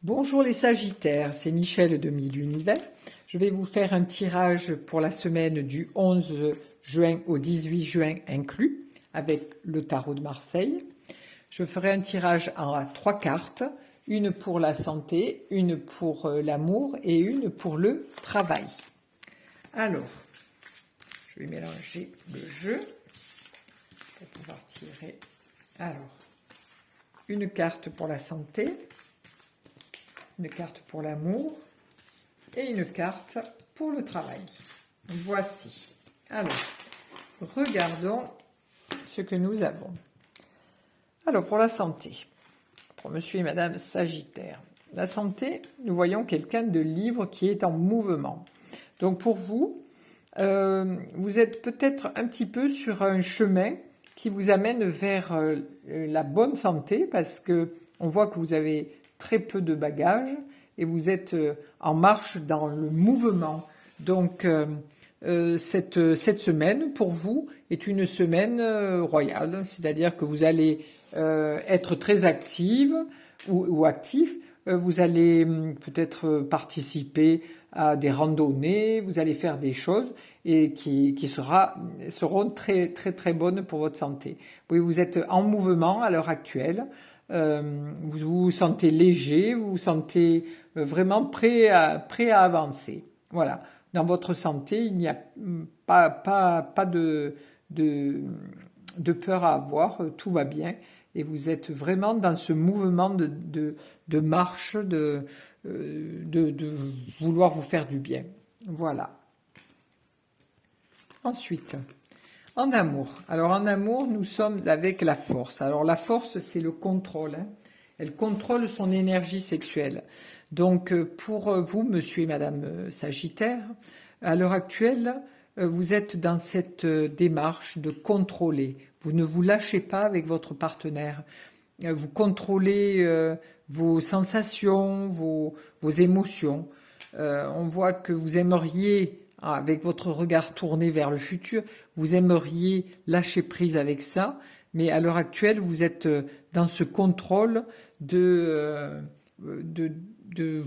Bonjour les Sagittaires, c'est Michel de Mille Univers. Je vais vous faire un tirage pour la semaine du 11 juin au 18 juin inclus, avec le tarot de Marseille. Je ferai un tirage en 3 cartes, une pour la santé, une pour l'amour et une pour le travail. Alors, je vais mélanger le jeu pour pouvoir tirer. Alors, une carte pour la santé, une carte pour l'amour et une carte pour le travail. Voici. Alors, regardons ce que nous avons. Alors, pour la santé, pour monsieur et madame Sagittaire, la santé, nous voyons quelqu'un de libre qui est en mouvement. Donc, pour vous, vous êtes peut-être un petit peu sur un chemin qui vous amène vers la bonne santé parce que on voit que vous avez très peu de bagages et vous êtes en marche dans le mouvement. Donc, cette semaine, pour vous, est une semaine royale, c'est-à-dire que vous allez être très active ou actif, vous allez peut-être participer à des randonnées, vous allez faire des choses et qui seront très très très bonnes pour votre santé. Oui, vous êtes en mouvement à l'heure actuelle, vous vous sentez léger, vous vous sentez vraiment prêt à avancer. Voilà. Dans votre santé, il n'y a pas de peur à avoir, tout va bien et vous êtes vraiment dans ce mouvement de marche, de vouloir vous faire du bien. Voilà. Ensuite, en amour. Alors en amour, nous sommes avec la force. Alors la force, c'est le contrôle. Elle contrôle son énergie sexuelle. Donc pour vous, monsieur et madame Sagittaire, à l'heure actuelle, vous êtes dans cette démarche de contrôler. Vous ne vous lâchez pas avec votre partenaire. Vous contrôlez vos sensations, vos émotions. On voit que vous aimeriez, avec votre regard tourné vers le futur, vous aimeriez lâcher prise avec ça, mais à l'heure actuelle, vous êtes dans ce contrôle de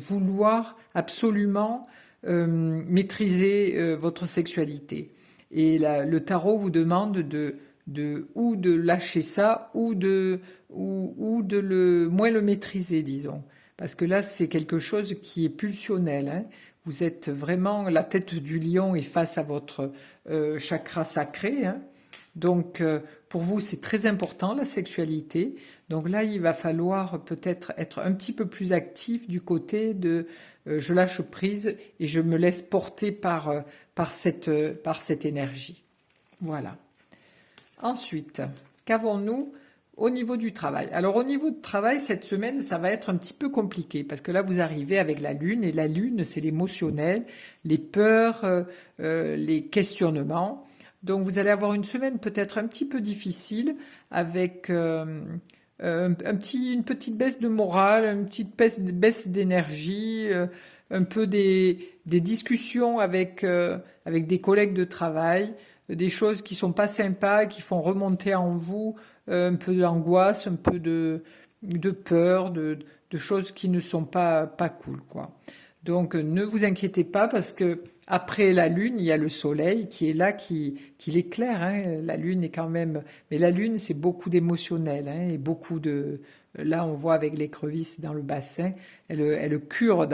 vouloir absolument maîtriser votre sexualité. Et le tarot vous demande ou de lâcher ça ou de moins le maîtriser, disons. Parce que là, c'est quelque chose qui est pulsionnel. Hein. Vous êtes vraiment la tête du lion et face à votre chakra sacré. Hein. Donc, pour vous, c'est très important, la sexualité. Donc là, il va falloir peut-être être un petit peu plus actif du côté de je lâche prise et je me laisse porter par cette énergie. Voilà. Ensuite, qu'avons-nous au niveau du travail? Alors au niveau du travail, cette semaine, ça va être un petit peu compliqué parce que là, vous arrivez avec la Lune et la Lune, c'est l'émotionnel, les peurs, les questionnements. Donc vous allez avoir une semaine peut-être un petit peu difficile avec une petite baisse de morale, une petite baisse d'énergie, un peu des discussions avec des collègues de travail, des choses qui sont pas sympas, qui font remonter en vous un peu d'angoisse, un peu de peur, de choses qui ne sont pas cool, quoi. Donc ne vous inquiétez pas parce que après la Lune, il y a le Soleil qui est là, qui l'éclaire. Hein. La Lune est quand même... Mais la Lune, c'est beaucoup d'émotionnel hein, et beaucoup de... Là, on voit avec l'écrevisse dans le bassin, elle cure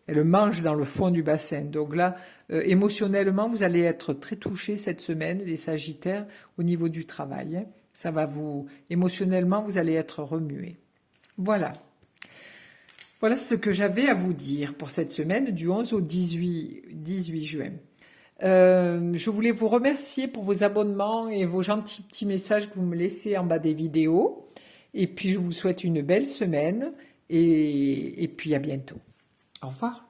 elle mange dans le fond du bassin. Donc là, émotionnellement, vous allez être très touchés cette semaine, les Sagittaires, au niveau du travail. Hein. Ça va vous... Émotionnellement, vous allez être remués. Voilà. Voilà ce que j'avais à vous dire pour cette semaine du 11 au 18 juin. Je voulais vous remercier pour vos abonnements et vos gentils petits messages que vous me laissez en bas des vidéos. Et puis je vous souhaite une belle semaine et puis à bientôt. Au revoir.